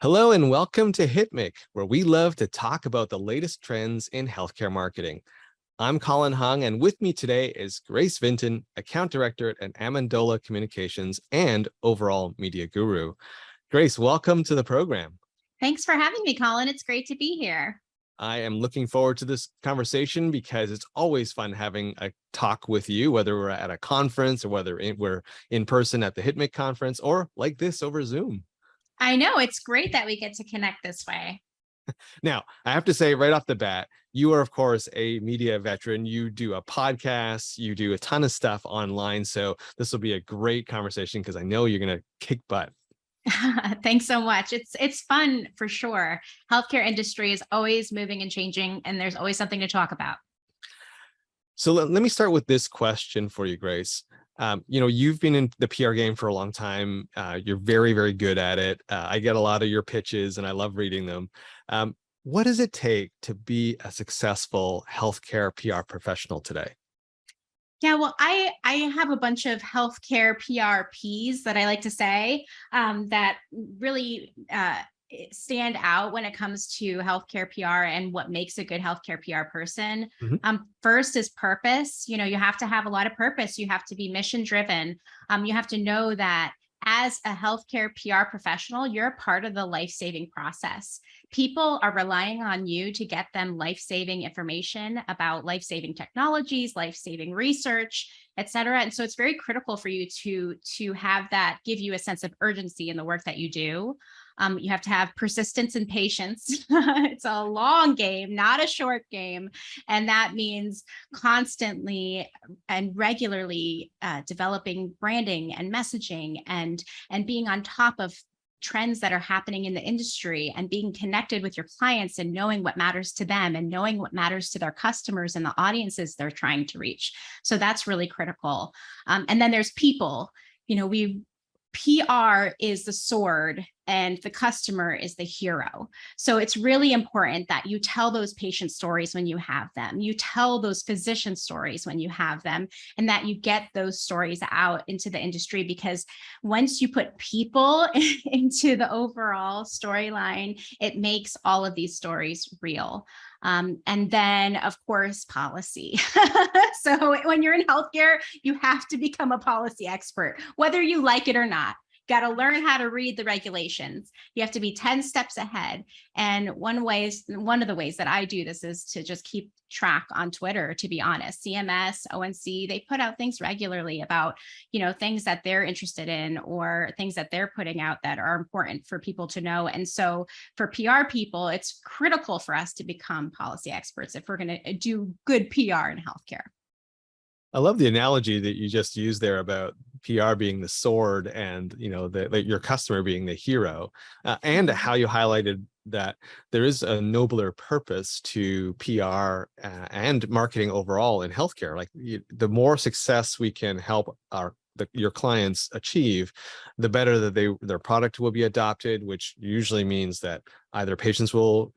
Hello and welcome to HitMic, where we love to talk about the latest trends in healthcare marketing. I'm Colin Hung, and with me today is Grace Vinton, Account Director at Amendola Communications and overall media guru. Grace, welcome to the program. Thanks for having me, Colin. It's great to be here. I am looking forward to this conversation because it's always fun having a talk with you, whether we're at a conference or whether we're in person at the HitMic conference or like this over Zoom. I know, it's great that we get to connect this way. Now, I have to say right off the bat, you are, of course, a media veteran. You do a podcast, you do a ton of stuff online. So this will be a great conversation because I know you're going to kick butt. Thanks so much. It's fun for sure. Healthcare industry is always moving and changing, and there's always something to talk about. So let me start with this question for you, Grace. You've been in the PR game for a long time. You're very, very good at it. I get a lot of your pitches and I love reading them. What does it take to be a successful healthcare PR professional today? Yeah, well, I have a bunch of healthcare PRPs that I like to say that really stand out when it comes to healthcare PR and what makes a good healthcare PR person. First is purpose. You have to have a lot of purpose. You have to be mission driven. You have to know that as a healthcare PR professional, you're a part of the life-saving process. People are relying on you to get them life-saving information about life-saving technologies, life-saving research, et cetera. And so it's very critical for you to have that give you a sense of urgency in the work that you do. You have to have persistence and patience. It's a long game, not a short game. And that means constantly and regularly developing branding and messaging and being on top of trends that are happening in the industry and being connected with your clients and knowing what matters to them and knowing what matters to their customers and the audiences they're trying to reach. So that's really critical. And then there's people. PR is the sword and the customer is the hero. So it's really important that you tell those patient stories when you have them. You tell those physician stories when you have them, and that you get those stories out into the industry, because once you put people into the overall storyline, it makes all of these stories real. And then, of course, policy. So when you're in healthcare, you have to become a policy expert, whether you like it or not. Got to learn how to read the regulations. You have to be 10 steps ahead. And one of the ways that I do this is to just keep track on Twitter, to be honest. CMS, ONC, they put out things regularly about, things that they're interested in or things that they're putting out that are important for people to know. And so for PR people, it's critical for us to become policy experts if we're going to do good PR in healthcare. I love the analogy that you just used there about PR being the sword and, your customer being the hero, and how you highlighted that there is a nobler purpose to PR and marketing overall in healthcare. Like the more success we can help your clients achieve, the better that their product will be adopted, which usually means that either patients will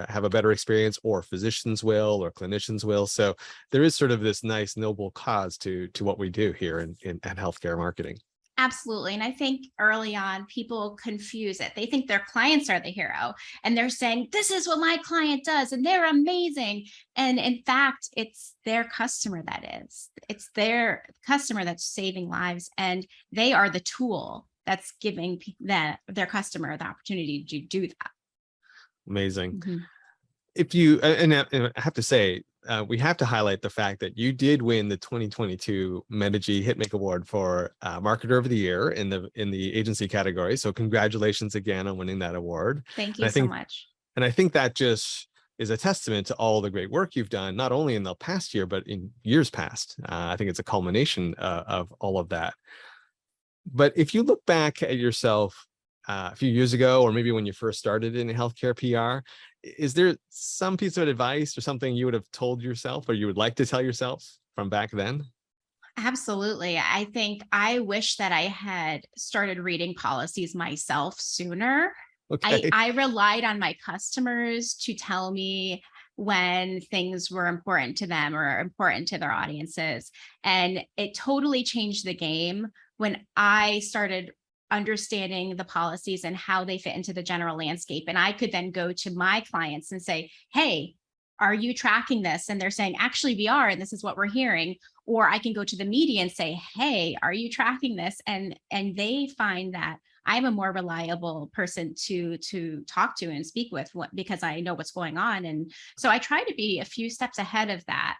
have a better experience, or physicians will, or clinicians will. So there is sort of this nice noble cause to what we do here at healthcare marketing. Absolutely. And I think early on, people confuse it. They think their clients are the hero and they're saying, this is what my client does and they're amazing. And in fact, it's their customer that is. It's their customer that's saving lives, and they are the tool that's giving their customer the opportunity to do that. Amazing. Mm-hmm. If you, and I have to say, we have to highlight the fact that you did win the 2022 Medici HitMic Award for Marketer of the Year in the agency category. So congratulations again on winning that award. Thank you so much. And I think that just is a testament to all the great work you've done, not only in the past year, but in years past. I think it's a culmination of all of that. But if you look back at yourself a few years ago, or maybe when you first started in healthcare PR, is there some piece of advice or something you would have told yourself, or you would like to tell yourself from back then? Absolutely. I think I wish that I had started reading policies myself sooner. Okay. I relied on my customers to tell me when things were important to them or important to their audiences. And it totally changed the game when I started understanding the policies and how they fit into the general landscape. And I could then go to my clients and say, hey, are you tracking this? And they're saying, actually, we are, and this is what we're hearing. Or I can go to the media and say, hey, are you tracking this? And they find that I'm a more reliable person to talk to and speak with, because I know what's going on. And so I try to be a few steps ahead of that.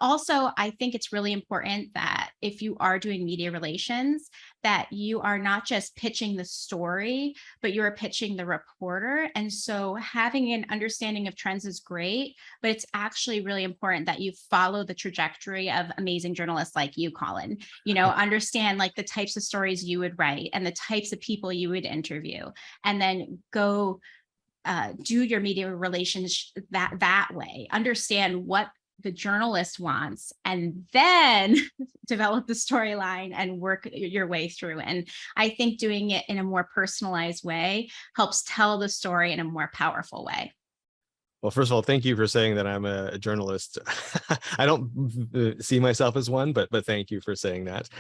Also, I think it's really important that if you are doing media relations, that you are not just pitching the story, but you're pitching the reporter. And so having an understanding of trends is great, but it's actually really important that you follow the trajectory of amazing journalists like you, Colin. Understand like the types of stories you would write and the types of people you would interview, and then go do your media relations that way. Understand what the journalist wants, and then develop the storyline and work your way through. And I think doing it in a more personalized way helps tell the story in a more powerful way. Well, first of all, thank you for saying that I'm a journalist. I don't see myself as one, but thank you for saying that.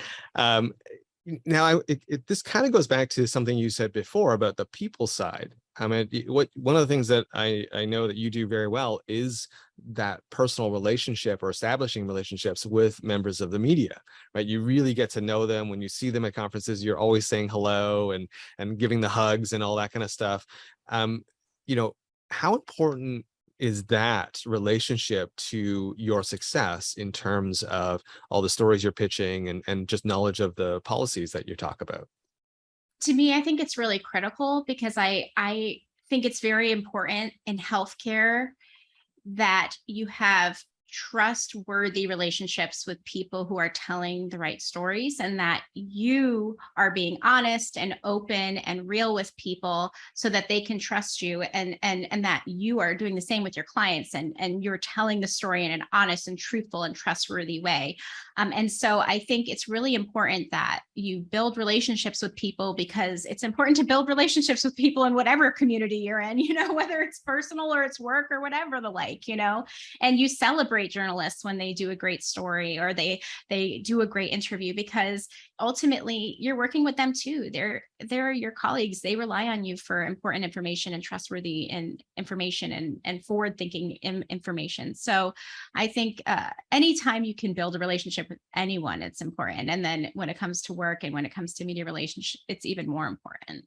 Now, this kind of goes back to something you said before about the people side. I mean, one of the things that I know that you do very well is that personal relationship or establishing relationships with members of the media, right? You really get to know them. When you see them at conferences, you're always saying hello and giving the hugs and all that kind of stuff. How important is that relationship to your success in terms of all the stories you're pitching and just knowledge of the policies that you talk about? To me, I think it's really critical, because I think it's very important in healthcare that you have trustworthy relationships with people who are telling the right stories, and that you are being honest and open and real with people so that they can trust you, and that you are doing the same with your clients, and you're telling the story in an honest and truthful and trustworthy way. And so I think it's really important that you build relationships with people, because it's important to build relationships with people in whatever community you're in, whether it's personal or it's work or whatever the like, and you celebrate journalists when they do a great story or they do a great interview, because ultimately you're working with them too. They're your colleagues. They rely on you for important information and trustworthy information and forward-thinking information. So I think anytime you can build a relationship with anyone, it's important. And then when it comes to work and when it comes to media relations, it's even more important.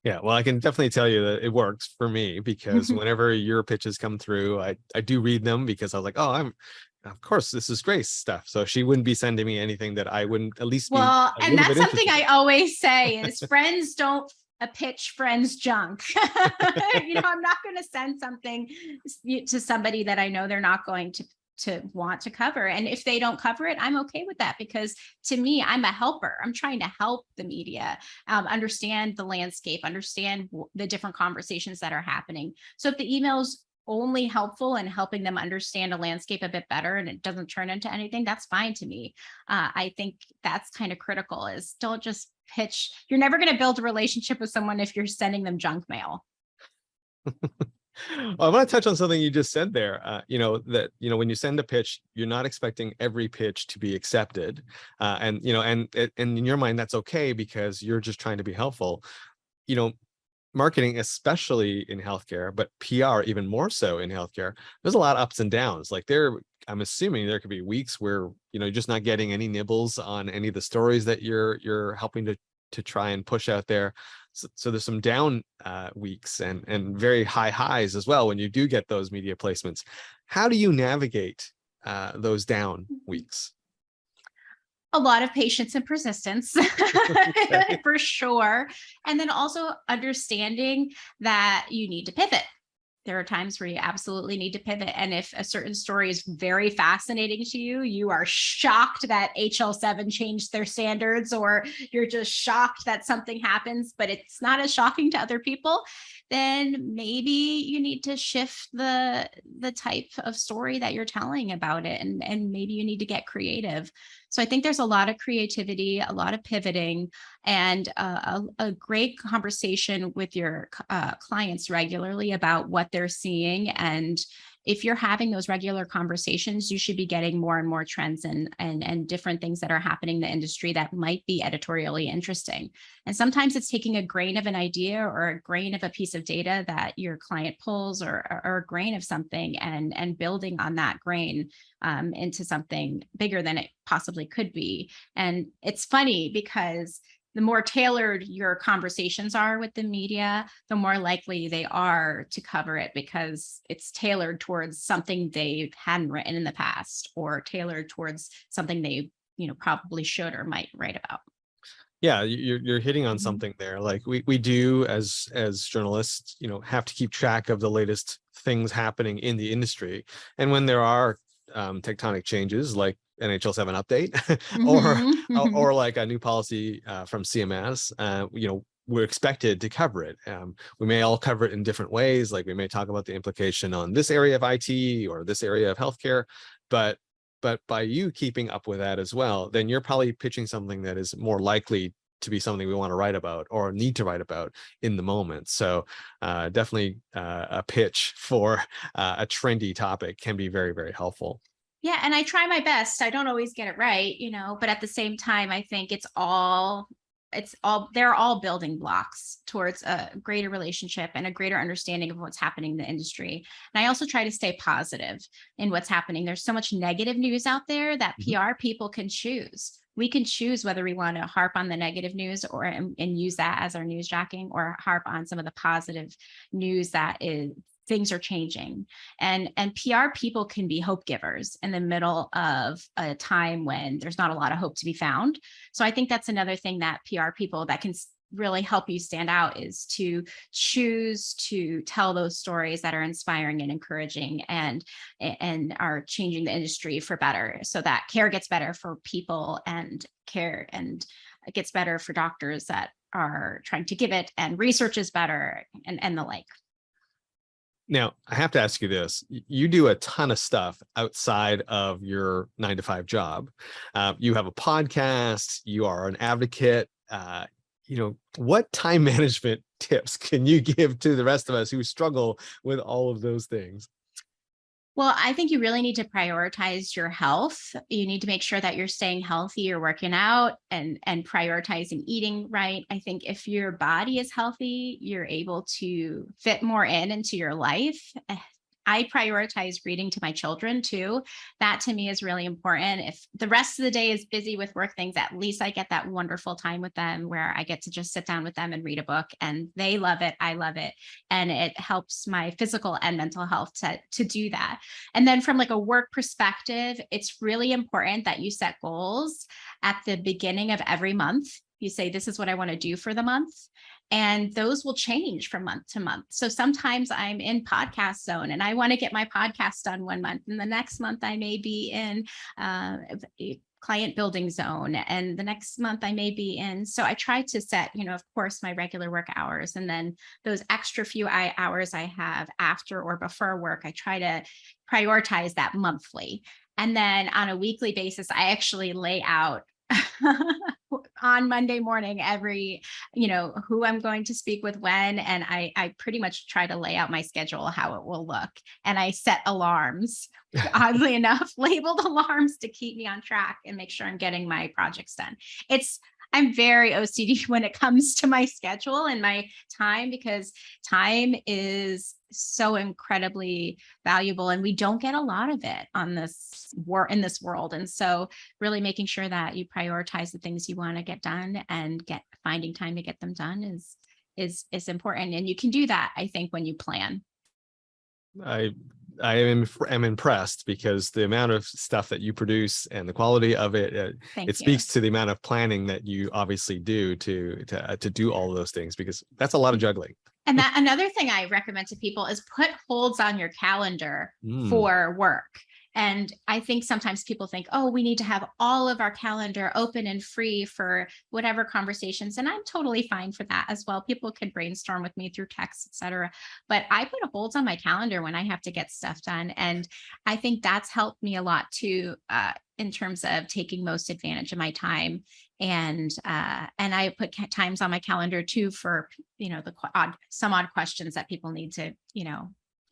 Yeah, well, I can definitely tell you that it works for me, because whenever your pitches come through, I do read them, because I was like, oh, of course, this is Grace stuff. So she wouldn't be sending me anything that I wouldn't at least be Well, a and little that's bit something interested I always say is friends don't pitch friends junk. I'm not going to send something to somebody that I know they're not going to want to cover. And if they don't cover it, I'm okay with that, because to me, I'm a helper. I'm trying to help the media understand the landscape, understand the different conversations that are happening. So if the email's only helpful in helping them understand a landscape a bit better and it doesn't turn into anything, that's fine to me. I think that's kind of critical, is don't just pitch. You're never going to build a relationship with someone if you're sending them junk mail. Well, I want to touch on something you just said there. When you send a pitch, you're not expecting every pitch to be accepted, and in your mind that's okay, because you're just trying to be helpful. Marketing, especially in healthcare, but PR even more so in healthcare, there's a lot of ups and downs. I'm assuming there could be weeks where you're just not getting any nibbles on any of the stories that you're helping to try and push out there. So there's some down weeks and very high highs as well when you do get those media placements. How do you navigate those down weeks? A lot of patience and persistence for sure. And then also understanding that you need to pivot. There are times where you absolutely need to pivot. And if a certain story is very fascinating to you, you are shocked that HL7 changed their standards, or you're just shocked that something happens, but it's not as shocking to other people, then maybe you need to shift the type of story that you're telling about it. And maybe you need to get creative. So I think there's a lot of creativity, a lot of pivoting, and a great conversation with your clients regularly about what they're seeing, and if you're having those regular conversations, you should be getting more and more trends and different things that are happening in the industry that might be editorially interesting. And sometimes it's taking a grain of an idea or a grain of a piece of data that your client pulls, or a grain of something, and building on that grain into something bigger than it possibly could be. And it's funny because the more tailored your conversations are with the media, the more likely they are to cover it, because it's tailored towards something they hadn't written in the past, or tailored towards something they, probably should or might write about. Yeah, you're hitting on Mhm. something there. Like we do as journalists, have to keep track of the latest things happening in the industry. And when there are tectonic changes, like NHL 7 update, or Mhm, mhm. or like a new policy from CMS, we're expected to cover it. We may all cover it in different ways. Like we may talk about the implication on this area of IT or this area of healthcare, but by you keeping up with that as well, then you're probably pitching something that is more likely to be something we want to write about or need to write about in the moment. So definitely a pitch for a trendy topic can be very, very helpful. Yeah, and I try my best. I don't always get it right, but at the same time, I think they're all building blocks towards a greater relationship and a greater understanding of what's happening in the industry. And I also try to stay positive in what's happening. There's so much negative news out there that Mhm. PR people can choose. We can choose whether we want to harp on the negative news and use that as our news jacking, or harp on some of the positive news that is things are changing. And PR people can be hope givers in the middle of a time when there's not a lot of hope to be found. So I think that's another thing that PR people that can really help you stand out, is to choose to tell those stories that are inspiring and encouraging, and are changing the industry for better, so that care gets better for people, and it gets better for doctors that are trying to give it, and research is better, and the like. Now, I have to ask you this. You do a ton of stuff outside of your 9 to 5 job. You have a podcast, you are an advocate. What time management tips can you give to the rest of us who struggle with all of those things? Well, I think you really need to prioritize your health. You need to make sure that you're staying healthy, you're working out, and prioritizing eating right. I think if your body is healthy, you're able to fit more into your life. I prioritize reading to my children too. That to me is really important. If the rest of the day is busy with work things, at least I get that wonderful time with them where I get to just sit down with them and read a book, and they love it. I love it. And it helps my physical and mental health to do that. And then from like a work perspective, it's really important that you set goals at the beginning of every month. You say, this is what I want to do for the month. And those will change from month to month. So sometimes I'm in podcast zone and I want to get my podcast done one month. And the next month I may be in client building zone. And the next month I may be in. So I try to set, of course, my regular work hours. And then those extra few hours I have after or before work, I try to prioritize that monthly. And then on a weekly basis, I actually lay out on Monday morning who I'm going to speak with when, and I pretty much try to lay out my schedule, how it will look. And I set alarms, oddly enough, labeled alarms to keep me on track and make sure I'm getting my projects done. I'm very OCD when it comes to my schedule and my time, because time is so incredibly valuable and we don't get a lot of it in this world. And so really making sure that you prioritize the things you want to get done and finding time to get them done is important. And you can do that, I think, when you plan. I am impressed because the amount of stuff that you produce and the quality of it, Thank it you. speaks to the amount of planning that you obviously do to do all of those things, because that's a lot of juggling. And that another thing I recommend to people is put holds on your calendar Mm. for work. And I think sometimes people think, oh, we need to have all of our calendar open and free for whatever conversations. And I'm totally fine for that as well. People can brainstorm with me through text, et cetera. But I put a holds on my calendar when I have to get stuff done. And I think that's helped me a lot too, in terms of taking most advantage of my time. And I put times on my calendar too for, some odd questions that people need to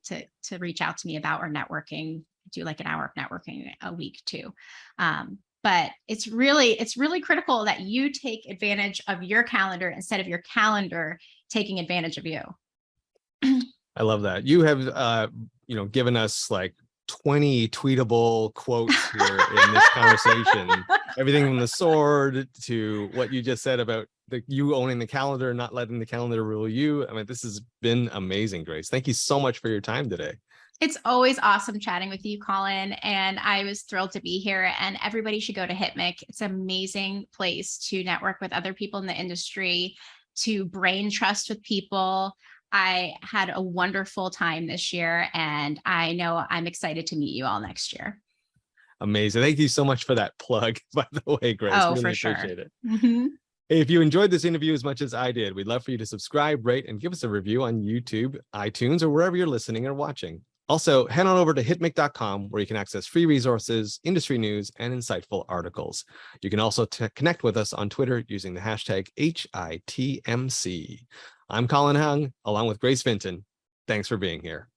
to reach out to me about, or networking. Do like an hour of networking a week too. But it's really critical that you take advantage of your calendar instead of your calendar taking advantage of you. I love that. You have, given us like 20 tweetable quotes here in this conversation. Everything from the sword to what you just said about you owning the calendar, not letting the calendar rule you. I mean, this has been amazing, Grace. Thank you so much for your time today. It's always awesome chatting with you, Colin, and I was thrilled to be here, and everybody should go to HitMic. It's an amazing place to network with other people in the industry, to brain trust with people. I had a wonderful time this year, and I know I'm excited to meet you all next year. Amazing. Thank you so much for that plug, by the way, Grace. Oh, really for sure. appreciate it. Mm-hmm. Hey, if you enjoyed this interview as much as I did, we'd love for you to subscribe, rate, and give us a review on YouTube, iTunes, or wherever you're listening or watching. Also, head on over to hitmic.com, where you can access free resources, industry news, and insightful articles. You can also connect with us on Twitter using the hashtag HITMC. I'm Colin Hung, along with Grace Vinton. Thanks for being here.